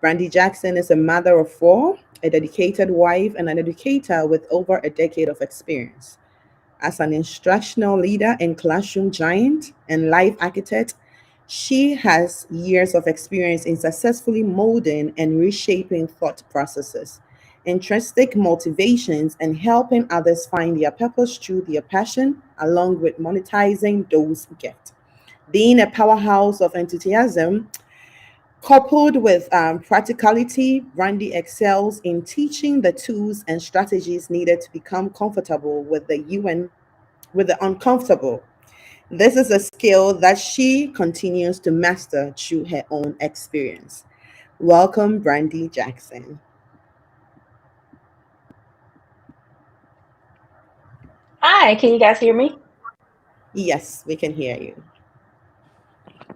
Brandy Jackson is a mother of four, a dedicated wife, and an educator with over a decade of experience. As an instructional leader and classroom giant and life architect, she has years of experience in successfully molding and reshaping thought processes, intrinsic motivations, and helping others find their purpose through their passion, along with monetizing those gifts. Being a powerhouse of enthusiasm, coupled with practicality, Brandy excels in teaching the tools and strategies needed to become comfortable with the UN with the uncomfortable. This is a skill that she continues to master through her own experience. Welcome, Brandy Jackson. Hi, can you guys hear me? Yes, we can hear you.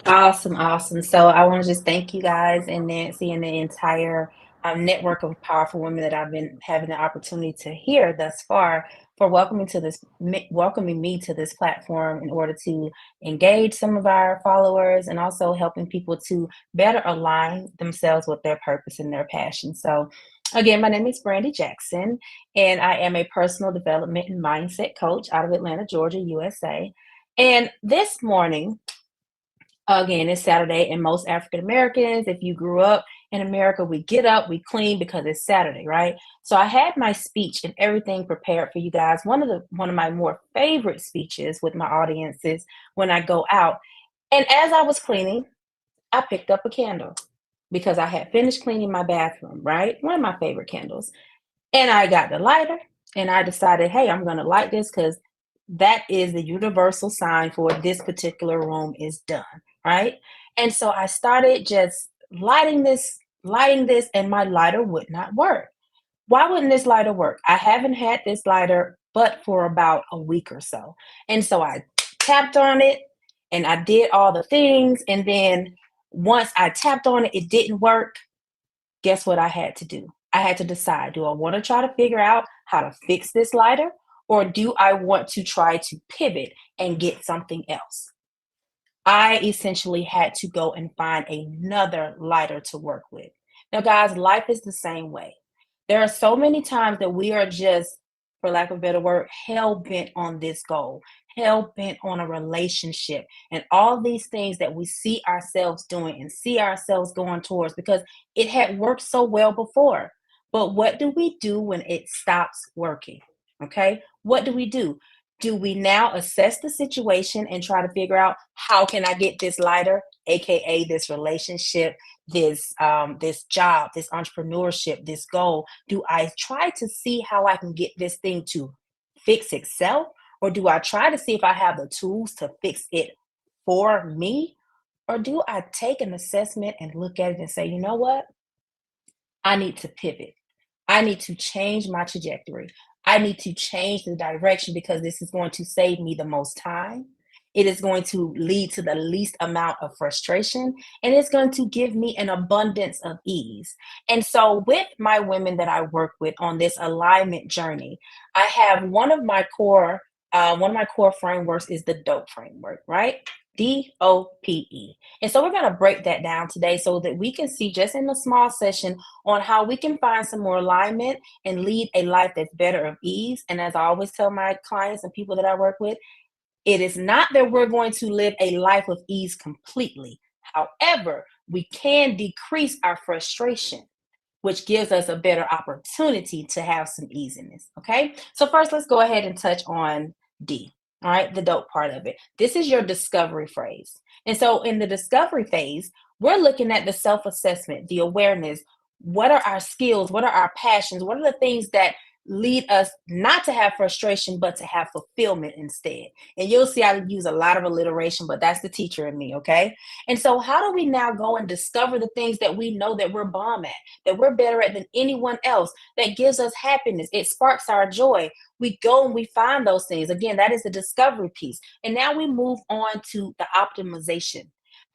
Awesome, awesome. So I want to just thank you guys and Nancy and the entire network of powerful women that I've been having the opportunity to hear thus far for welcoming me to this platform in order to engage some of our followers and also helping people to better align themselves with their purpose and their passion. So again, my name is Brandy Jackson, and I am a personal development and mindset coach out of Atlanta, Georgia, USA. And this morning, again, it's Saturday, and most African Americans, if you grew up in America, we get up, we clean because it's Saturday, right? So I had my speech and everything prepared for you guys. One of my more favorite speeches with my audiences when I go out. And as I was cleaning, I picked up a candle because I had finished cleaning my bathroom, right? One of my favorite candles. And I got the lighter and I decided, hey, I'm going to light this because that is the universal sign for this particular room is done, right? And so I started just lighting this, and my lighter would not work. Why wouldn't this lighter work? I haven't had this lighter but for about a week or so. And so I tapped on it and I did all the things. And then once I tapped on it, it didn't work. Guess what I had to do? I had to decide, do I want to try to figure out how to fix this lighter, or do I want to try to pivot and get something else? I essentially had to go and find another lighter to work with. Now, guys, life is the same way. There are so many times that we are just, for lack of a better word, hell bent on this goal, hell bent on a relationship, and all these things that we see ourselves doing and see ourselves going towards because it had worked so well before. But what do we do when it stops working? Okay. What do we do? Do we now assess the situation and try to figure out how can I get this lighter, aka this relationship, this job, this entrepreneurship, this goal? Do I try to see how I can get this thing to fix itself, or do I try to see if I have the tools to fix it for me, or do I take an assessment and look at it and say, you know what, I need to pivot. I need to change my trajectory. I need to change the direction because this is going to save me the most time. It is going to lead to the least amount of frustration, and it's going to give me an abundance of ease. And so, with my women that I work with on this alignment journey, I have one of my core frameworks is the DOPE framework, right? DOPE. And so we're going to break that down today so that we can see just in a small session on how we can find some more alignment and lead a life that's better of ease. And as I always tell my clients and people that I work with, it is not that we're going to live a life of ease completely. However, we can decrease our frustration, which gives us a better opportunity to have some easiness. Okay. So, first, let's go ahead and touch on D. All right. The dope part of it. This is your discovery phase. And so, in the discovery phase, we're looking at the self assessment, the awareness. What are our skills? What are our passions? What are the things that lead us not to have frustration, but to have fulfillment instead? And you'll see I use a lot of alliteration, but that's the teacher in me. Okay. And so, how do we now go and discover the things that we know that we're bomb at, that we're better at than anyone else, that gives us happiness? It sparks our joy. We go and we find those things. Again, that is the discovery piece. And now we move on to the optimization.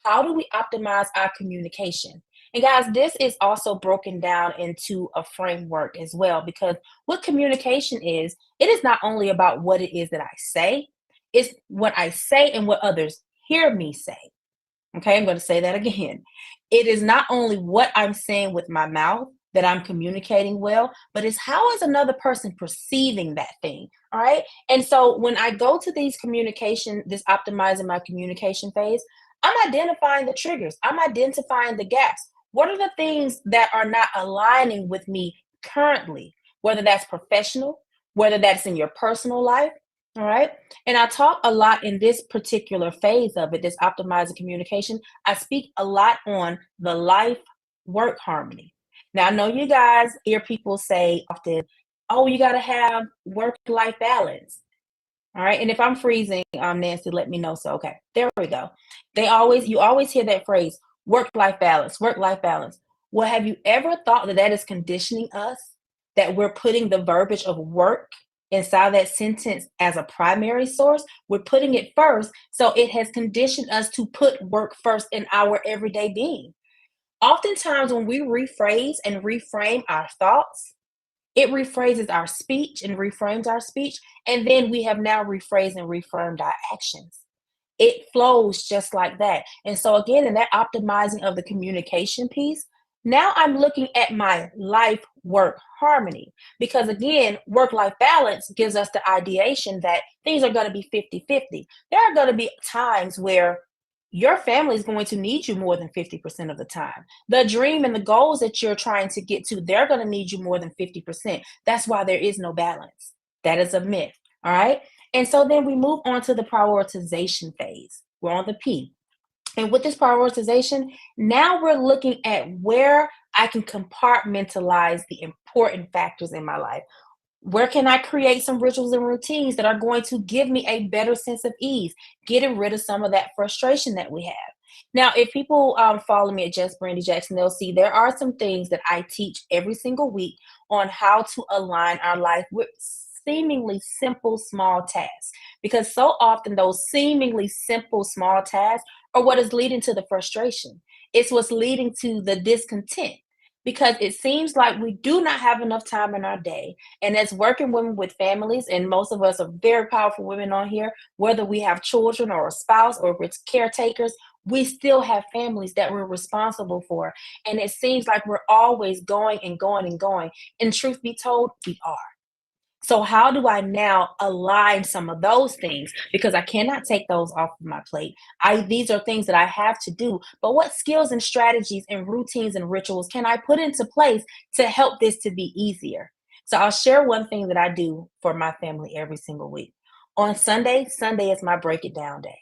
How do we optimize our communication? And guys, this is also broken down into a framework as well, because what communication is, it is not only about what it is that I say, it's what I say and what others hear me say. Okay, I'm going to say that again. It is not only what I'm saying with my mouth that I'm communicating well, but it's how is another person perceiving that thing. All right. And so when I go to these communication, this optimizing my communication phase, I'm identifying the triggers, I'm identifying the gaps. What are the things that are not aligning with me currently, whether that's professional, whether that's in your personal life? All right. And I talk a lot in this particular phase of it, this optimizing communication. I speak a lot on the life work harmony. Now, I know you guys hear people say often, oh, you got to have work life balance. All right. And if I'm freezing, Nancy, let me know. So, okay, there we go. You always hear that phrase, work life balance, work life balance. Well, have you ever thought that that is conditioning us, that we're putting the verbiage of work inside that sentence as a primary source? We're putting it first. So it has conditioned us to put work first in our everyday being. Oftentimes, when we rephrase and reframe our thoughts, it rephrases our speech and reframes our speech. And then we have now rephrased and reframed our actions. It flows just like that. And so, again, in that optimizing of the communication piece, now I'm looking at my life work harmony. Because, again, work life balance gives us the ideation that things are going to be 50-50. There are going to be times where your family is going to need you more than 50% of the time. The dream and the goals that you're trying to get to, they're going to need you more than 50%. That's why there is no balance. That is a myth. All right. And so then we move on to the prioritization phase. We're on the P. And with this prioritization, now we're looking at where I can compartmentalize the important factors in my life. Where can I create some rituals and routines that are going to give me a better sense of ease, getting rid of some of that frustration that we have? Now, if people follow me at Just Brandy Jackson, they'll see there are some things that I teach every single week on how to align our life with seemingly simple, small tasks. Because so often those seemingly simple, small tasks are what is leading to the frustration. It's what's leading to the discontent because it seems like we do not have enough time in our day. And as working women with families, and most of us are very powerful women on here, whether we have children or a spouse or if it's caretakers, we still have families that we're responsible for. And it seems like we're always going and going and going. And truth be told, we are. So how do I now align some of those things? Because I cannot take those off of my plate. These are things that I have to do. But what skills and strategies and routines and rituals can I put into place to help this to be easier? So I'll share one thing that I do for my family every single week. On Sunday, Sunday is my break it down day.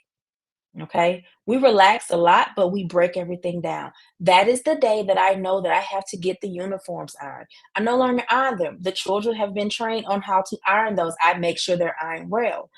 Okay. We relax a lot, but we break everything down. That is the day that I know that I have to get the uniforms ironed. I no longer iron them. The children have been trained on how to iron those. I make sure they're ironed well.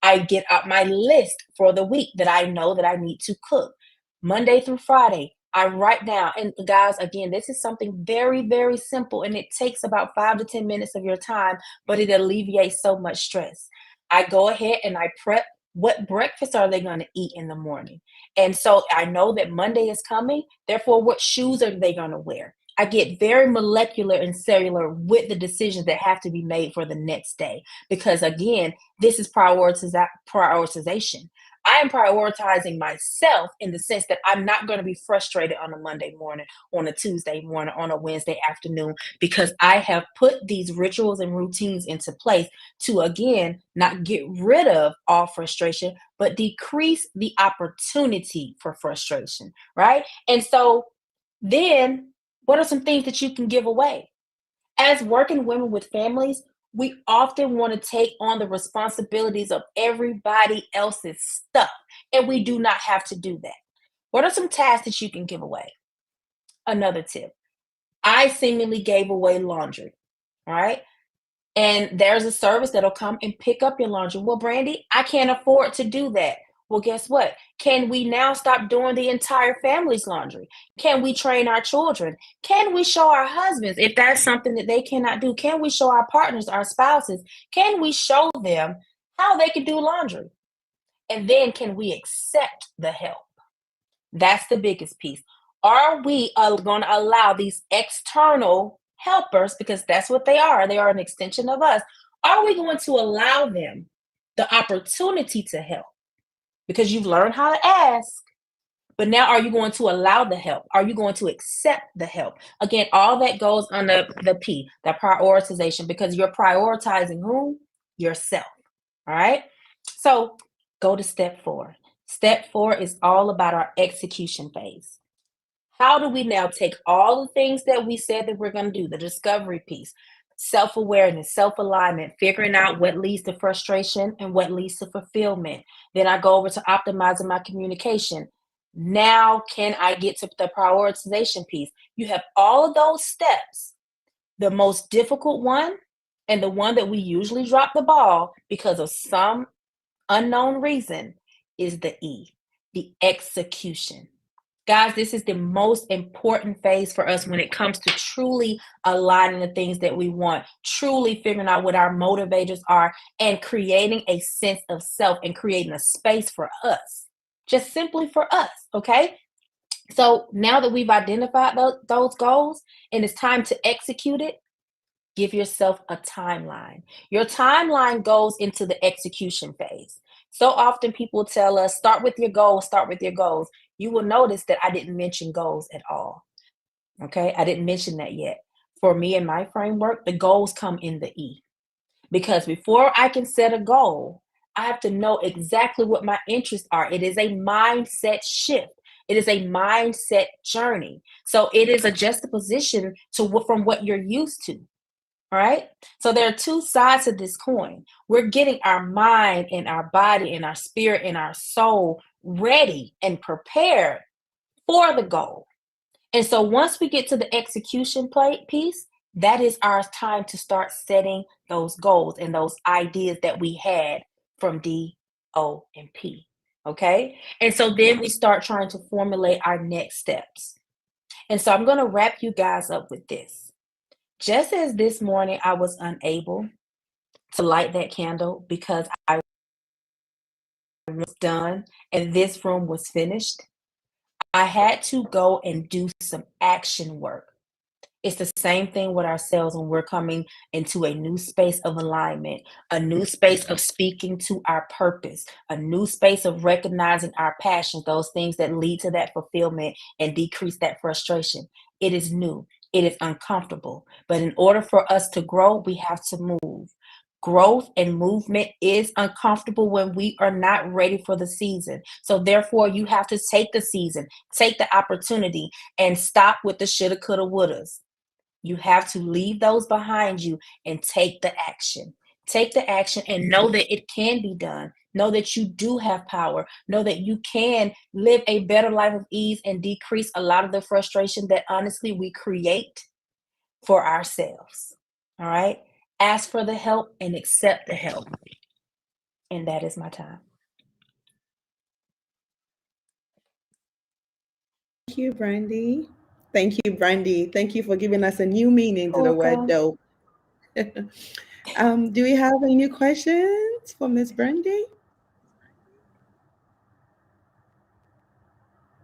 I get out my list for the week that I know that I need to cook. Monday through Friday, I write down. And guys, again, this is something very, very simple, and it takes about 5 to 10 minutes of your time, but it alleviates so much stress. I go ahead and I prep what breakfast are they going to eat in the morning? And so I know that Monday is coming. Therefore, what shoes are they going to wear? I get very molecular and cellular with the decisions that have to be made for the next day. Because again, this is prioritization. I am prioritizing myself in the sense that I'm not going to be frustrated on a Monday morning, on a Tuesday morning, on a Wednesday afternoon, because I have put these rituals and routines into place to, again, not get rid of all frustration, but decrease the opportunity for frustration, right? And so then what are some things that you can give away? As working women with families, we often want to take on the responsibilities of everybody else's stuff, and we do not have to do that. What are some tasks that you can give away? Another tip, I seemingly gave away laundry. All right. And there's a service that'll come and pick up your laundry. Well, Brandy, I can't afford to do that. Well, guess what? Can we now stop doing the entire family's laundry? Can we train our children? Can we show our husbands, if that's something that they cannot do? Can we show our partners, our spouses? Can we show them how they can do laundry? And then can we accept the help? That's the biggest piece. Are we going to allow these external helpers, because that's what they are an extension of us. Are we going to allow them the opportunity to help? Because you've learned how to ask, But now, are you going to allow the help? Are you going to accept the help? Again, all that goes on the P, the prioritization, because you're prioritizing who? Yourself. All right. So go to step 4. Step 4 is all about our execution phase. How do we now take all the things that we said that we're going to do, the discovery piece, self awareness, self alignment, figuring out what leads to frustration and what leads to fulfillment? Then I go over to optimizing my communication. Now, can I get to the prioritization piece? You have all of those steps. The most difficult one, and the one that we usually drop the ball because of some unknown reason, is the E, the execution. Guys, this is the most important phase for us when it comes to truly aligning the things that we want, truly figuring out what our motivators are, and creating a sense of self and creating a space for us, just simply for us. Okay. So now that we've identified those goals and it's time to execute it, give yourself a timeline. Your timeline goes into the execution phase. So often people tell us, start with your goals, start with your goals. You will notice that I didn't mention goals at all. Okay, I didn't mention that yet. For me and my framework, the goals come in the E. Because before I can set a goal, I have to know exactly what my interests are. It is a mindset shift. It is a mindset journey. So it is a juxtaposition to from what you're used to. All right. So there are two sides to this coin. We're getting our mind and our body and our spirit and our soul ready and prepared for the goal. And so once we get to the execution piece, that is our time to start setting those goals and those ideas that we had from D, O, and P. Okay. And so then we start trying to formulate our next steps. And so I'm going to wrap you guys up with this. Just as this morning I was unable to light that candle because I was done and this room was finished, I had to go and do some action work. It's the same thing with ourselves when we're coming into a new space of alignment, a new space of speaking to our purpose, a new space of recognizing our passions, those things that lead to that fulfillment and decrease that frustration. It is new. It is uncomfortable. But in order for us to grow, we have to move. Growth and movement is uncomfortable when we are not ready for the season. So therefore, you have to take the season, take the opportunity, and stop with the shoulda, coulda, wouldas. You have to leave those behind you and take the action. Take the action and know that it can be done. Know that you do have power. Know that you can live a better life of ease and decrease a lot of the frustration that honestly we create for ourselves. All right? Ask for the help and accept the help. And that is my time. Thank you, Brandy. Thank you, Brandy. Thank you for giving us a new meaning to the word Welcome. dope. Do we have any new questions for Miss Brandy?